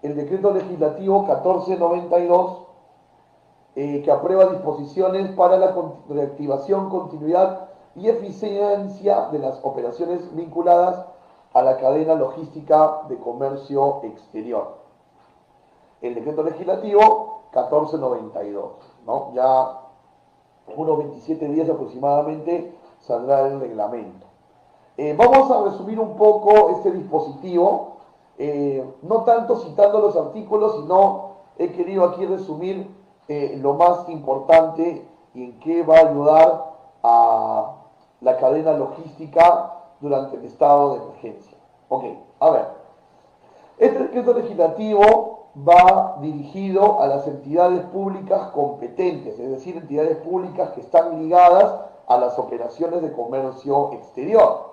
el decreto legislativo 1492 que aprueba disposiciones para la reactivación, continuidad y eficiencia de las operaciones vinculadas a la cadena logística de comercio exterior. El decreto legislativo 1492, ¿no? Ya en unos 27 días aproximadamente saldrá el reglamento. Vamos a resumir un poco este dispositivo, no tanto citando los artículos, sino he querido aquí resumir lo más importante y en qué va a ayudar a la cadena logística durante el estado de emergencia. Ok, a ver. Este decreto legislativo va dirigido a las entidades públicas competentes, es decir, entidades públicas que están ligadas a las operaciones de comercio exterior.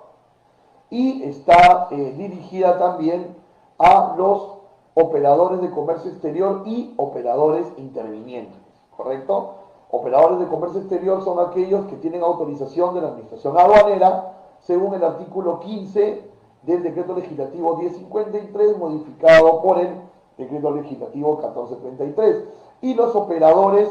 Y está dirigida también a los operadores de comercio exterior y operadores intervinientes, ¿correcto? Operadores de comercio exterior son aquellos que tienen autorización de la Administración Aduanera, según el artículo 15 del Decreto Legislativo 1053, modificado por el Decreto Legislativo 1433. Y los operadores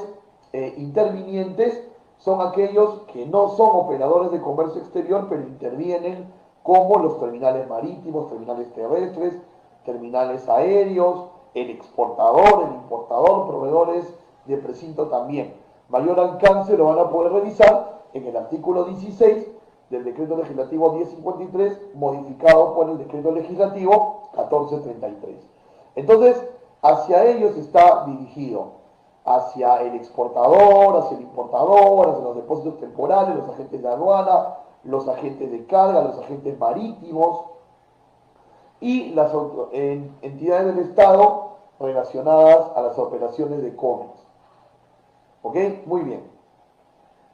intervinientes son aquellos que no son operadores de comercio exterior, pero intervienen como los terminales marítimos, terminales terrestres, terminales aéreos, el exportador, el importador, proveedores de precinto también. Mayor alcance lo van a poder revisar en el artículo 16 del decreto legislativo 1053, modificado por el decreto legislativo 1433. Entonces, hacia ellos está dirigido, hacia el exportador, hacia el importador, hacia los depósitos temporales, los agentes de aduana, los agentes de carga, los agentes marítimos y las entidades del Estado relacionadas a las operaciones de comercio. ¿Ok? Muy bien.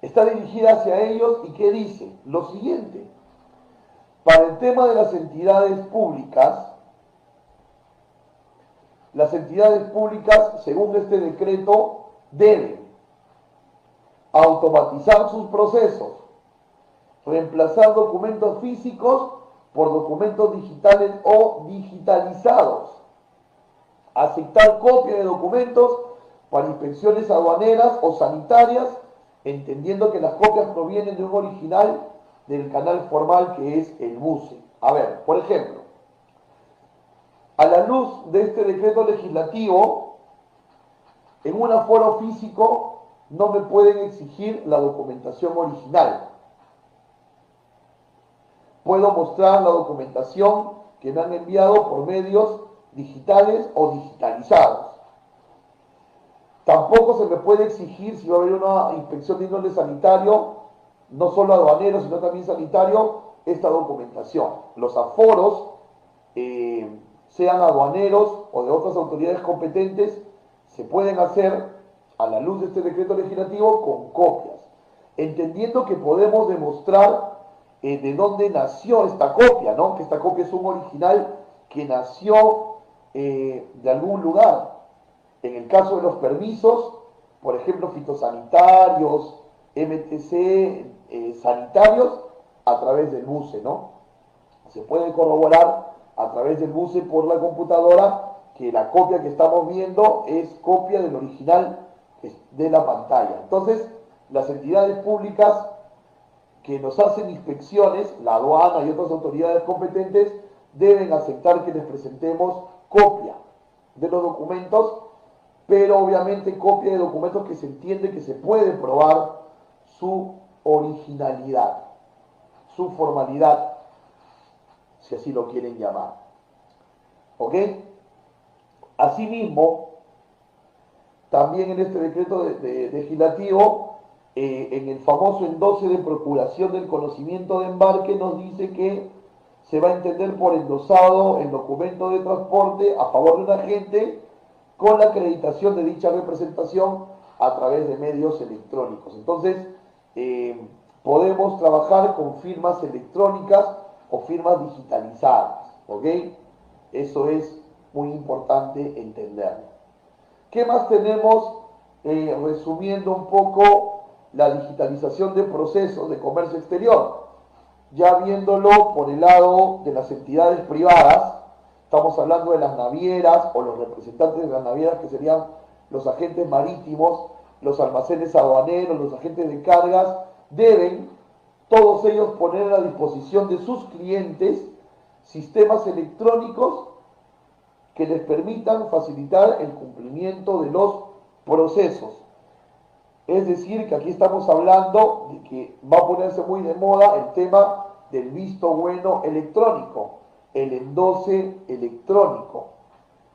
Está dirigida hacia ellos y ¿qué dice? Lo siguiente. Para el tema de las entidades públicas, según este decreto, deben automatizar sus procesos, reemplazar documentos físicos por documentos digitales o digitalizados, aceptar copia de documentos para inspecciones aduaneras o sanitarias, entendiendo que las copias provienen de un original del canal formal que es el MUSE. A ver, por ejemplo, a la luz de este decreto legislativo, en un aforo físico no me pueden exigir la documentación original. Puedo mostrar la documentación que me han enviado por medios digitales o digitalizados. Tampoco se me puede exigir, si va a haber una inspección de índole sanitario, no solo aduanero, sino también sanitario, esta documentación. Los aforos, sean aduaneros o de otras autoridades competentes, se pueden hacer a la luz de este decreto legislativo con copias, entendiendo que podemos demostrar de dónde nació esta copia, ¿no? Que esta copia es un original que nació de algún lugar. En el caso de los permisos, por ejemplo, fitosanitarios, MTC, sanitarios, a través del MUSE, ¿no? Se puede corroborar a través del MUSE por la computadora que la copia que estamos viendo es copia del original de la pantalla. Entonces, las entidades públicas que nos hacen inspecciones, la aduana y otras autoridades competentes, deben aceptar que les presentemos copia de los documentos, pero obviamente copia de documentos que se entiende que se puede probar su originalidad, su formalidad, si así lo quieren llamar. ¿Ok? Asimismo, también en este decreto legislativo, en el famoso endose de procuración del conocimiento de embarque, nos dice que se va a entender por endosado el documento de transporte a favor de un agente con la acreditación de dicha representación a través de medios electrónicos. Entonces, podemos trabajar con firmas electrónicas o firmas digitalizadas, ¿ok? Eso es muy importante entenderlo. ¿Qué más tenemos? Resumiendo un poco la digitalización de procesos de comercio exterior. Ya viéndolo por el lado de las entidades privadas, estamos hablando de las navieras o los representantes de las navieras, que serían los agentes marítimos, los almacenes aduaneros, los agentes de cargas, deben todos ellos poner a disposición de sus clientes sistemas electrónicos que les permitan facilitar el cumplimiento de los procesos. Es decir, que aquí estamos hablando de que va a ponerse muy de moda el tema del visto bueno electrónico, el endose electrónico.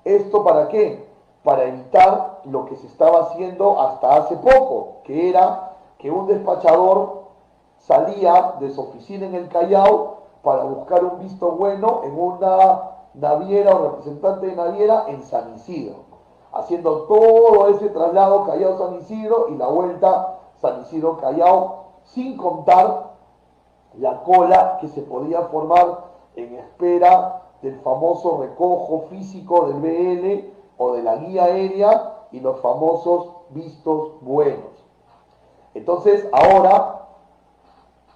¿Esto para qué? Para evitar lo que se estaba haciendo hasta hace poco, que era que un despachador salía de su oficina en el Callao para buscar un visto bueno en una naviera o representante de naviera en San Isidro, haciendo todo ese traslado Callao-San Isidro y la vuelta San Isidro-Callao, sin contar la cola que se podía formar en espera del famoso recojo físico del BL o de la guía aérea y los famosos vistos buenos. Entonces, ahora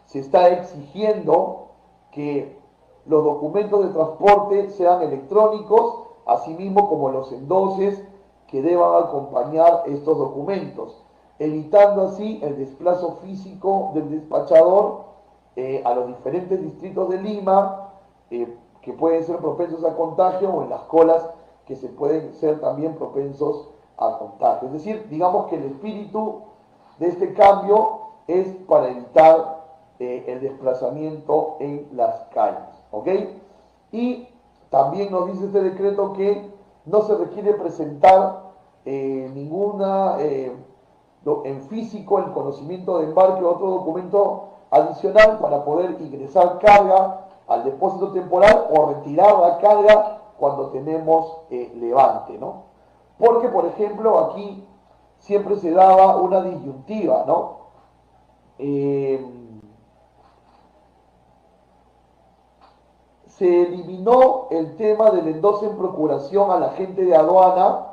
se está exigiendo que los documentos de transporte sean electrónicos, asimismo como los endoses que deban acompañar estos documentos. evitando así el desplazo físico del despachador a los diferentes distritos de Lima, que pueden ser propensos a contagio, o en las colas que se pueden ser también propensos a contagio. Es decir, digamos que el espíritu de este cambio es para evitar el desplazamiento en las calles, ¿ok? Y también nos dice este decreto que no se requiere presentar en físico el conocimiento de embarque o otro documento adicional para poder ingresar carga al depósito temporal o retirar la carga cuando tenemos levante, ¿no? Porque, por ejemplo, aquí siempre se daba una disyuntiva, ¿no? Se eliminó el tema del endoso en procuración al agente de aduana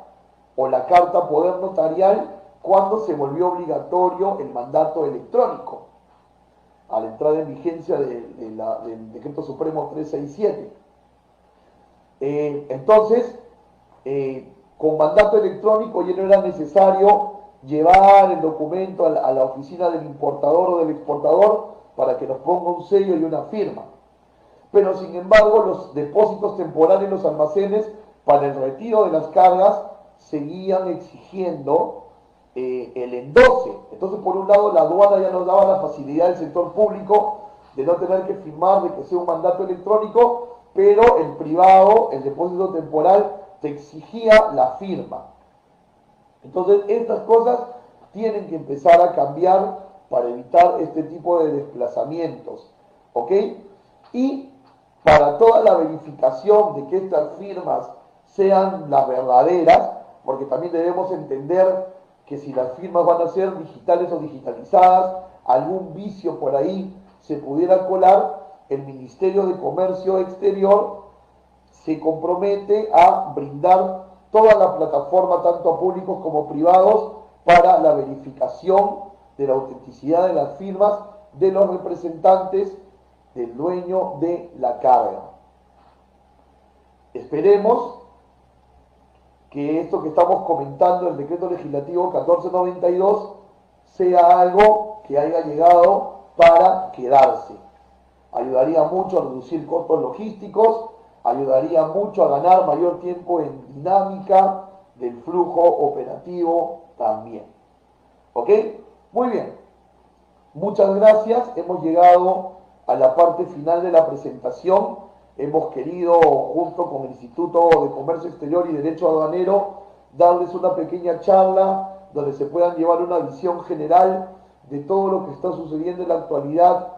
o la carta poder notarial cuando se volvió obligatorio el mandato electrónico, a la entrada en vigencia del Decreto Supremo 367. Entonces, con mandato electrónico ya no era necesario llevar el documento a la oficina del importador o del exportador para que nos ponga un sello y una firma. Pero sin embargo, los depósitos temporales en los almacenes para el retiro de las cargas seguían exigiendo el endose. Entonces, por un lado, la aduana ya nos daba la facilidad del sector público de no tener que firmar, de que sea un mandato electrónico, pero el privado, el depósito temporal, te exigía la firma. Entonces, estas cosas tienen que empezar a cambiar para evitar este tipo de desplazamientos, ¿ok? Y para toda la verificación de que estas firmas sean las verdaderas, porque también debemos entender que si las firmas van a ser digitales o digitalizadas, algún vicio por ahí se pudiera colar, el Ministerio de Comercio Exterior se compromete a brindar toda la plataforma, tanto a públicos como privados, para la verificación de la autenticidad de las firmas de los representantes del dueño de la carga. Esperemos que esto que estamos comentando, el decreto legislativo 1492, sea algo que haya llegado para quedarse. Ayudaría mucho a reducir costos logísticos, ayudaría mucho a ganar mayor tiempo en dinámica del flujo operativo también. ¿Ok? Muy bien. Muchas gracias. Hemos llegado a la parte final de la presentación. Hemos querido, junto con el Instituto de Comercio Exterior y Derecho Aduanero, darles una pequeña charla donde se puedan llevar una visión general de todo lo que está sucediendo en la actualidad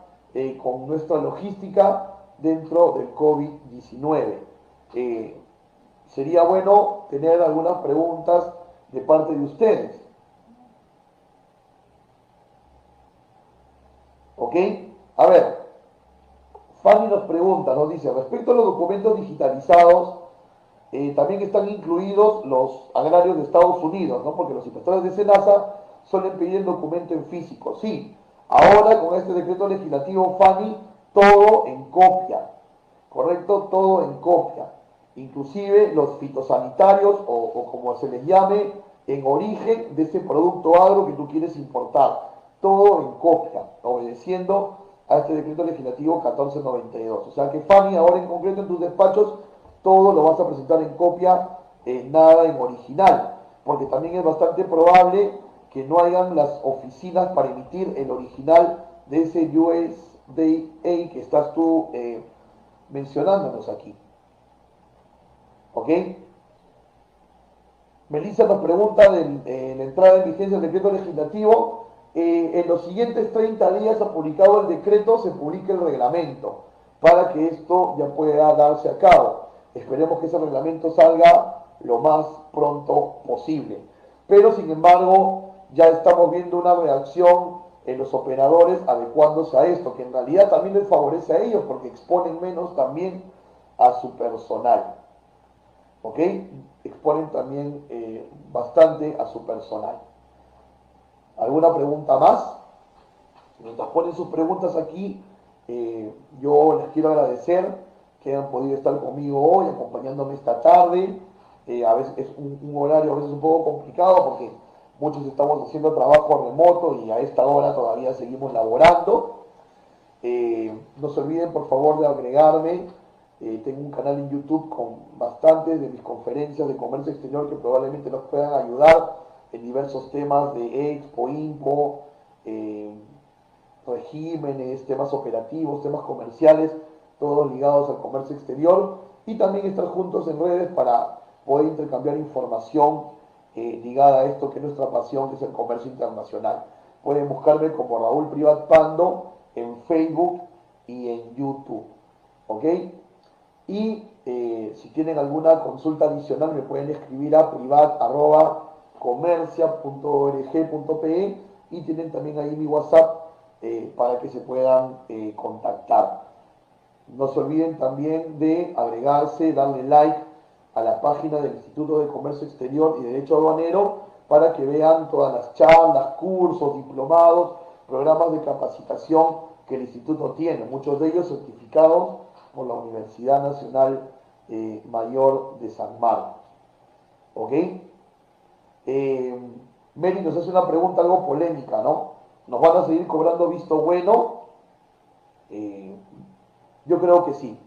con nuestra logística dentro del COVID-19. Sería bueno tener algunas preguntas de parte de ustedes. ¿Ok? A ver, Fanny nos pregunta, nos dice, respecto a los documentos digitalizados, también están incluidos los agrarios de Estados Unidos, ¿no? Porque los inspectores de SENASA suelen pedir el documento en físico. Sí, ahora con este decreto legislativo, Fanny, todo en copia, ¿correcto? Todo en copia. Inclusive los fitosanitarios o como se les llame, en origen de ese producto agro que tú quieres importar. Todo en copia, obedeciendo a este decreto legislativo 1492. O sea que, Fanny, ahora en concreto en tus despachos, todo lo vas a presentar en copia, nada en original, porque también es bastante probable que no hayan las oficinas para emitir el original de ese USDA que estás tú mencionándonos aquí. ¿Ok? Melissa nos pregunta de la entrada en vigencia del decreto legislativo. En los siguientes 30 días ha publicado el decreto, se publica el reglamento para que esto ya pueda darse a cabo. Esperemos que ese reglamento salga lo más pronto posible. Pero sin embargo, ya estamos viendo una reacción en los operadores adecuándose a esto, que en realidad también les favorece a ellos porque exponen menos también a su personal. ¿Ok? Exponen también bastante a su personal. ¿Alguna pregunta más? Mientras ponen sus preguntas aquí, yo les quiero agradecer que hayan podido estar conmigo hoy, acompañándome esta tarde. A veces es un horario a veces un poco complicado porque muchos estamos haciendo trabajo remoto y a esta hora todavía seguimos laborando. No se olviden por favor de agregarme. Tengo un canal en YouTube con bastantes de mis conferencias de comercio exterior que probablemente nos puedan ayudar en diversos temas de Expo, Impo, regímenes, temas operativos, temas comerciales, todos ligados al comercio exterior, y también estar juntos en redes para poder intercambiar información ligada a esto que es nuestra pasión, que es el comercio internacional. Pueden buscarme como Raúl Privat Pando en Facebook y en YouTube. ¿Ok? Y si tienen alguna consulta adicional me pueden escribir a privat@comercia.org.pe, y tienen también ahí mi WhatsApp para que se puedan contactar. No se olviden también de agregarse, darle like a la página del Instituto de Comercio Exterior y Derecho Aduanero para que vean todas las charlas, cursos, diplomados, programas de capacitación que el instituto tiene, muchos de ellos certificados por la Universidad Nacional Mayor de San Marcos. ¿Ok? Mary nos hace una pregunta algo polémica, ¿no? ¿Nos van a seguir cobrando visto bueno? Yo creo que sí.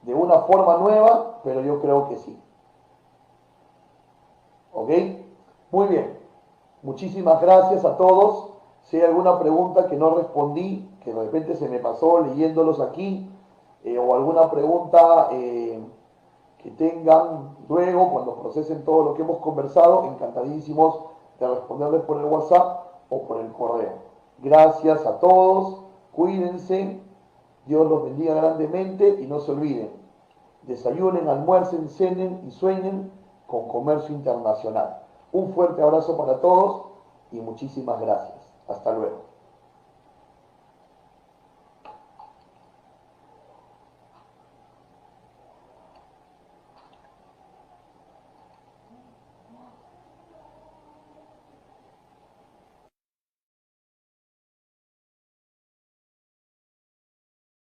De una forma nueva, pero yo creo que sí. ¿Ok? Muy bien. Muchísimas gracias a todos. Si hay alguna pregunta que no respondí, que de repente se me pasó leyéndolos aquí, o alguna pregunta que tengan luego cuando procesen todo lo que hemos conversado, encantadísimos de responderles por el WhatsApp o por el correo. Gracias a todos, cuídense, Dios los bendiga grandemente y no se olviden, desayunen, almuercen, cenen y sueñen con comercio internacional. Un fuerte abrazo para todos y muchísimas gracias. Hasta luego.